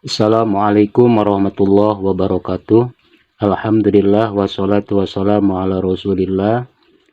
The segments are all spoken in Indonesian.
Assalamualaikum warahmatullahi wabarakatuh. Alhamdulillah wassalatu wassalamu ala Rasulillah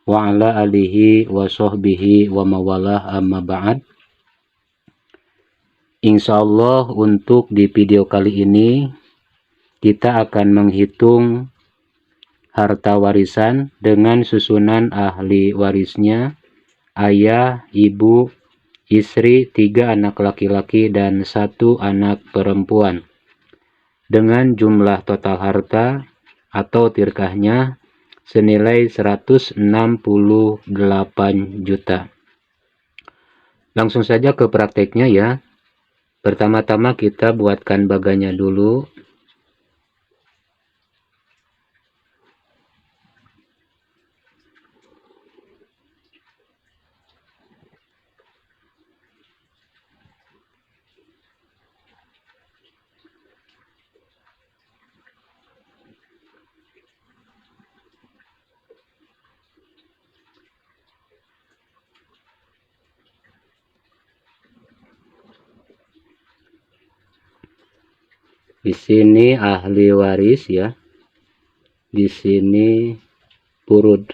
wa ala alihi wa sahbihi wa mawalah amma ba'd. Insyaallah untuk di video kali ini kita akan menghitung harta warisan dengan susunan ahli warisnya, ayah, ibu, istri, 3 anak laki-laki dan 1 anak perempuan, dengan jumlah total harta atau tirkahnya senilai 168 juta. Langsung saja ke prakteknya ya. Pertama-tama kita buatkan baganya dulu. Di sini ahli waris ya. Di sini purud.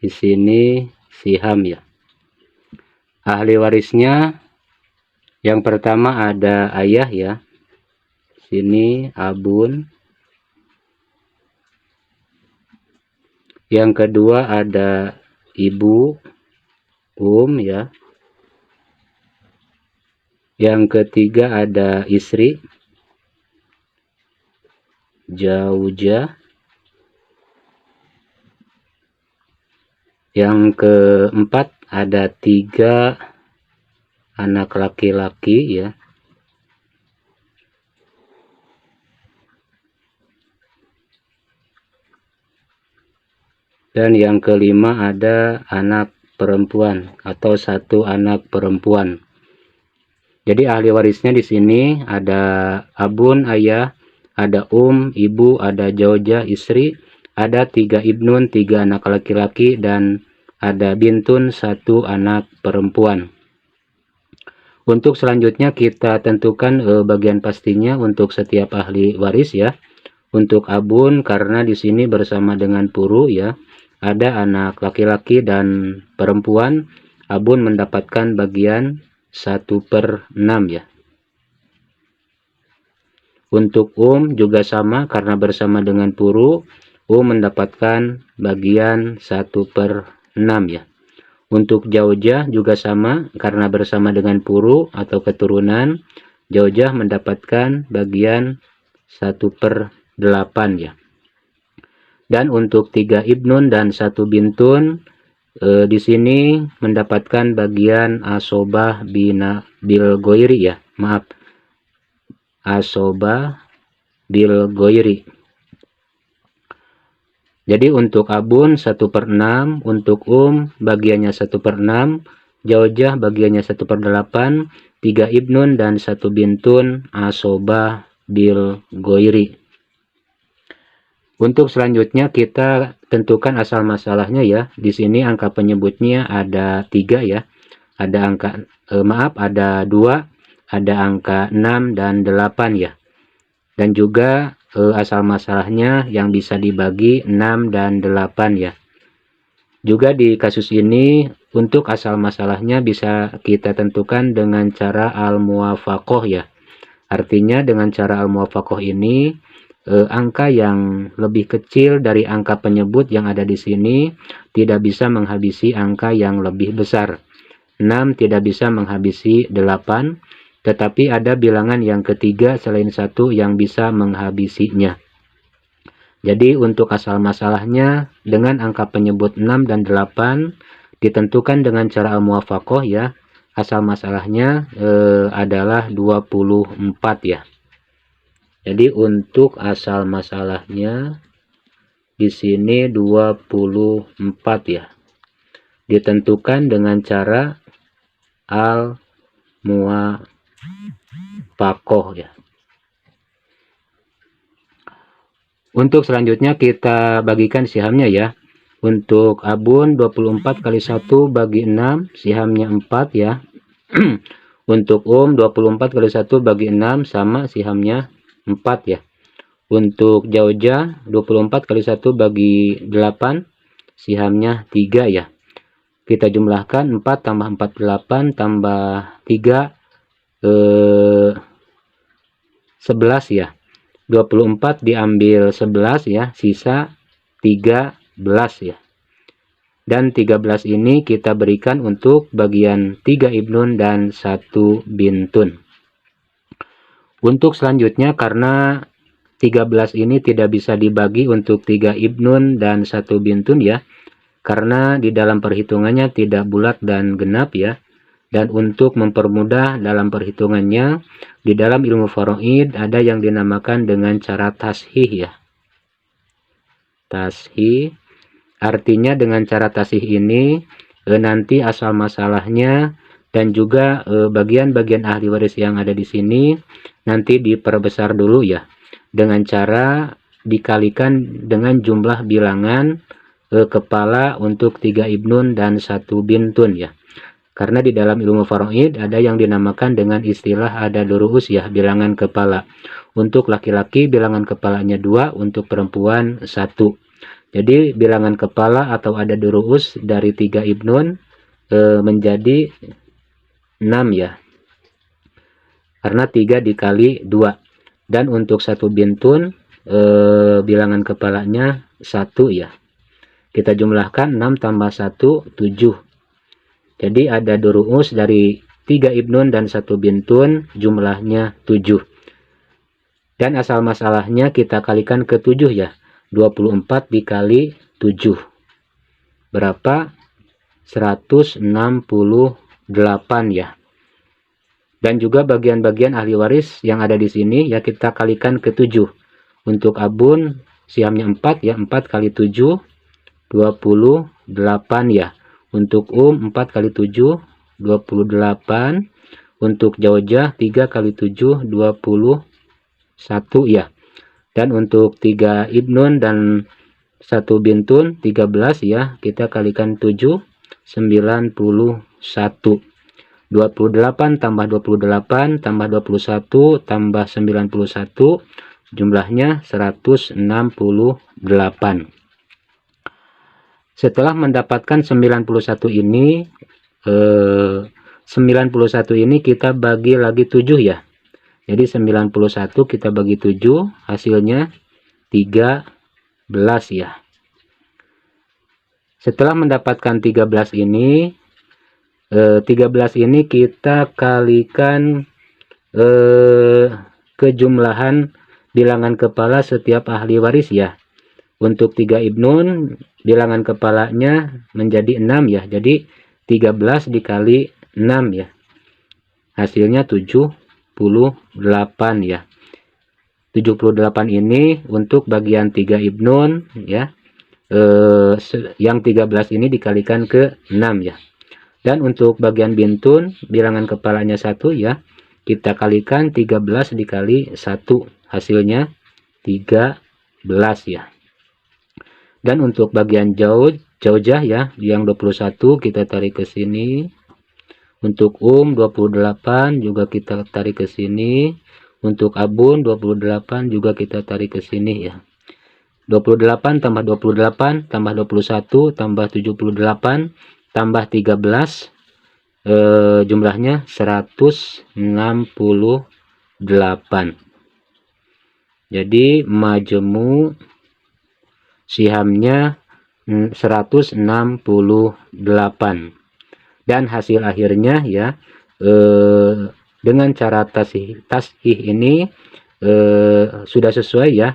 Di sini siham ya. Ahli warisnya yang pertama ada ayah ya. Sini abun. Yang kedua ada ibu, ya. Yang ketiga ada istri, jaujah. Yang keempat ada 3 anak laki-laki ya. Dan yang kelima ada anak perempuan atau 1 anak perempuan. Jadi ahli warisnya di sini ada abun ayah, ada ibu, ada jaujah istri, ada 3 ibnun 3 anak laki-laki, dan ada bintun 1 anak perempuan. Untuk selanjutnya kita tentukan bagian pastinya untuk setiap ahli waris ya. Untuk abun karena di sini bersama dengan puru ya. Ada anak laki-laki dan perempuan, abun mendapatkan bagian 1/6 ya. Untuk juga sama karena bersama dengan puru, mendapatkan bagian 1/6 ya. Untuk jaujah juga sama karena bersama dengan puru atau keturunan, jaujah mendapatkan bagian 1/8 ya. Dan untuk 3 ibnun dan 1 bintun di sini mendapatkan bagian asobah bil goiri ya. Maaf. Asobah bil goiri. Jadi untuk abun 1/6, untuk bagiannya 1/6, jaujah bagiannya 1/8, 3 ibnun dan 1 bintun asobah bil goiri. Untuk selanjutnya kita tentukan asal masalahnya ya. Di sini angka penyebutnya ada 3 ya. Ada angka ada 2, ada angka 6 dan 8 ya. Dan juga asal masalahnya yang bisa dibagi 6 dan 8 ya. Juga di kasus ini untuk asal masalahnya bisa kita tentukan dengan cara al-muwafaqah ya. Artinya dengan cara al-muwafaqah ini angka yang lebih kecil dari angka penyebut yang ada di sini tidak bisa menghabisi angka yang lebih besar. 6 tidak bisa menghabisi 8, tetapi ada bilangan yang ketiga selain 1 yang bisa menghabisinya. Jadi untuk asal masalahnya dengan angka penyebut 6 dan 8 ditentukan dengan cara al-muwafaqah ya. Asal masalahnya adalah 24 ya. Jadi untuk asal masalahnya di sini 24 ya. Ditentukan dengan cara al-muwafaqah ya. Untuk selanjutnya kita bagikan sihamnya ya. Untuk abun 24 kali 1 bagi 6, sihamnya 4 ya. Untuk 24 kali 1 bagi 6 sama sihamnya 4 ya. Untuk jaujah 24 kali 1 bagi 8 sihamnya 3 ya. Kita jumlahkan 4 tambah 4 8 tambah 3 11 ya. 24 diambil 11 ya, sisa 13 ya. Dan 13 ini kita berikan untuk bagian 3 ibnun dan 1 bintun. Untuk selanjutnya, karena 13 ini tidak bisa dibagi untuk 3 ibnun dan 1 bintun ya, karena di dalam perhitungannya tidak bulat dan genap ya. Dan untuk mempermudah dalam perhitungannya, di dalam ilmu faraid ada yang dinamakan dengan cara tashih ya. Tashih artinya dengan cara tashih ini nanti asal masalahnya dan juga bagian-bagian ahli waris yang ada di sini nanti diperbesar dulu ya, dengan cara dikalikan dengan jumlah bilangan kepala untuk 3 ibnun dan 1 bintun ya. Karena di dalam ilmu faraid ada yang dinamakan dengan istilah ada durus ya, bilangan kepala. Untuk laki-laki bilangan kepalanya 2, untuk perempuan 1. Jadi bilangan kepala atau ada durus dari 3 ibnun menjadi 6 ya. Karena 3 dikali 2. Dan untuk 1 bintun bilangan kepalanya 1 ya. Kita jumlahkan 6 tambah 1 7. Jadi ada durus dari 3 ibnun dan 1 bintun jumlahnya 7. Dan asal masalahnya kita kalikan ke 7 ya. 24 dikali 7 berapa? 168 ya. Dan juga bagian-bagian ahli waris yang ada di sini ya kita kalikan ke 7. Untuk abun siamnya 4 ya, 4 kali 7 28 ya. Untuk 4 kali 7 28. Untuk jaujah 3 kali 7 21 ya. Dan untuk 3 ibnun dan 1 bintun 13 ya, kita kalikan 7 91. 28 tambah 28 tambah 21 tambah 91 jumlahnya 168. Setelah mendapatkan 91 ini 91 ini kita bagi lagi 7 ya. Jadi 91 kita bagi 7 hasilnya 13 ya. Setelah mendapatkan 13 ini 13 ini kita kalikan kejumlahan bilangan kepala setiap ahli waris ya. Untuk 3 ibnun bilangan kepalanya menjadi 6 ya. Jadi 13 dikali 6 ya. Hasilnya 78 ya. 78 ini untuk bagian 3 ibnun ya. Yang 13 ini dikalikan ke 6 ya. Dan untuk bagian bintun bilangan kepalanya 1 ya. Kita kalikan 13 dikali 1 hasilnya 13 ya. Dan untuk bagian jaujah ya yang 21 kita tarik ke sini. Untuk 28 juga kita tarik ke sini. Untuk abun 28 juga kita tarik ke sini ya. 28 tambah 28 tambah 21 tambah 78 tambah 13 jumlahnya 168. Jadi majmu sihamnya 168. Dan hasil akhirnya ya dengan cara tashih ini sudah sesuai ya,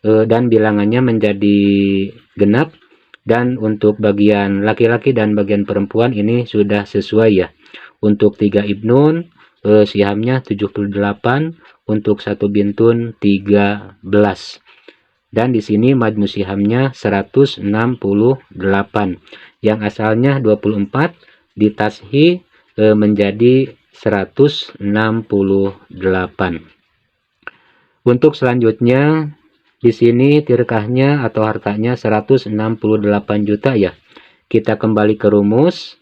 dan bilangannya menjadi genap. Dan untuk bagian laki-laki dan bagian perempuan ini sudah sesuai ya. Untuk 3 ibnun sihamnya 78, untuk 1 bintun 13. Dan di sini majmu sihamnya 168. Yang asalnya 24 ditashih menjadi 168. Untuk selanjutnya di sini tirkahnya atau hartanya 168 juta ya. Kita kembali ke rumus.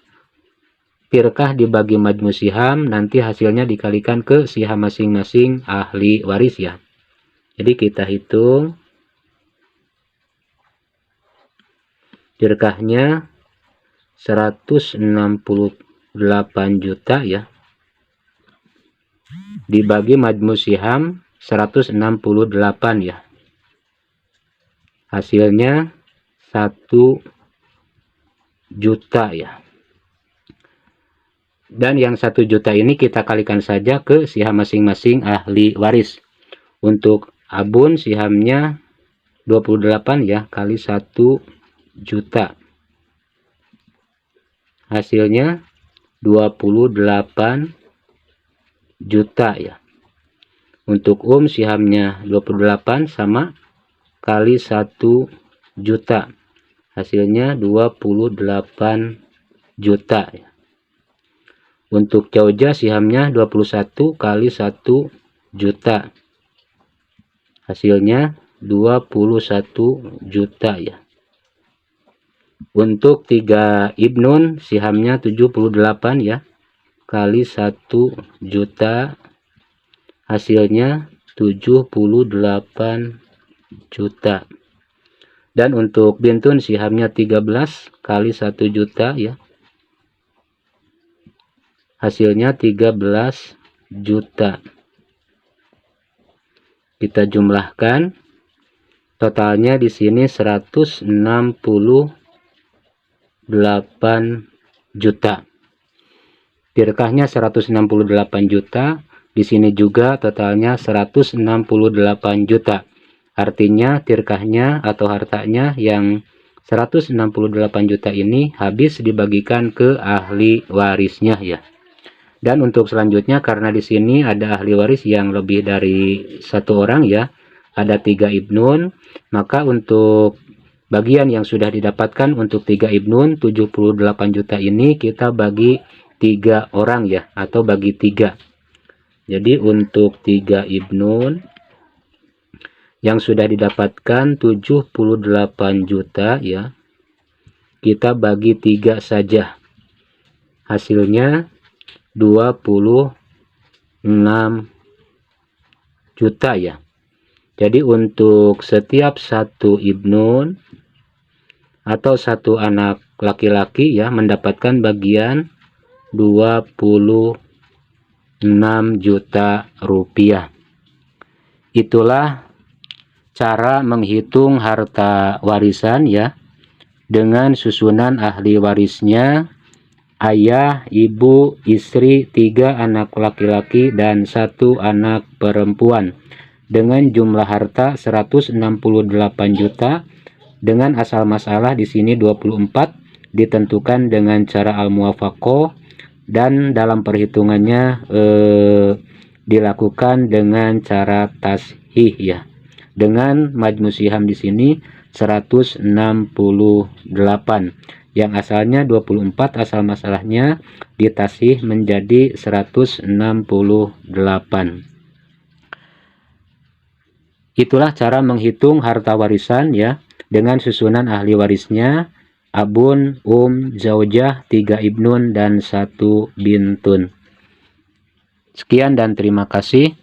Tirkah dibagi majmu siham, nanti hasilnya dikalikan ke siham masing-masing ahli waris ya. Jadi kita hitung tirkahnya 168 juta ya, dibagi majmu siham 168 ya. Hasilnya 1 juta ya. Dan yang 1 juta ini kita kalikan saja ke siham masing-masing ahli waris. Untuk Abun sihamnya 28 ya, kali 1 juta. Hasilnya 28 juta ya. Untuk sihamnya 28 sama kali 1 juta. Hasilnya 28 juta ya. Untuk Jauja sihamnya 21 kali 1 juta. Hasilnya 21 juta ya. Untuk 3 Ibnun sihamnya 78 ya, kali 1 juta. Hasilnya 78 juta. Dan untuk Bintun sihamnya 13 kali 1 juta ya. Hasilnya 13 juta. Kita jumlahkan, totalnya di sini 168 juta. Tirkahnya 168 juta, di sini juga totalnya 168 juta. Artinya tirkahnya atau hartanya yang 168 juta ini habis dibagikan ke ahli warisnya ya. Dan untuk selanjutnya, karena di sini ada ahli waris yang lebih dari 1 orang ya, ada 3 Ibnun, maka untuk bagian yang sudah didapatkan untuk 3 Ibnun 78 juta ini kita bagi 3 orang ya, atau bagi 3. Jadi untuk 3 Ibnun yang sudah didapatkan 78 juta ya, kita bagi 3 saja. Hasilnya 26 juta ya. Jadi untuk setiap 1 Ibnun atau 1 anak laki-laki ya mendapatkan bagian 26 juta rupiah. Itulah cara menghitung harta warisan ya, dengan susunan ahli warisnya: ayah, ibu, istri, 3 anak laki-laki dan 1 anak perempuan, dengan jumlah harta 168 juta, dengan asal masalah di sini 24, ditentukan dengan cara al-muwafaqah, dan dalam perhitungannya dilakukan dengan cara tashih ya, dengan majmu siham di sini 168. Yang asalnya 24, asal masalahnya ditasih menjadi 168. Itulah cara menghitung harta warisan ya, dengan susunan ahli warisnya: Abun, Zaujah, 3 Ibnun, dan 1 Bintun. Sekian dan terima kasih.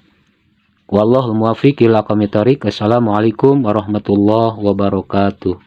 Wallahul muwaffiq ila aqwamit thoriq. Assalamualaikum warahmatullahi wabarakatuh.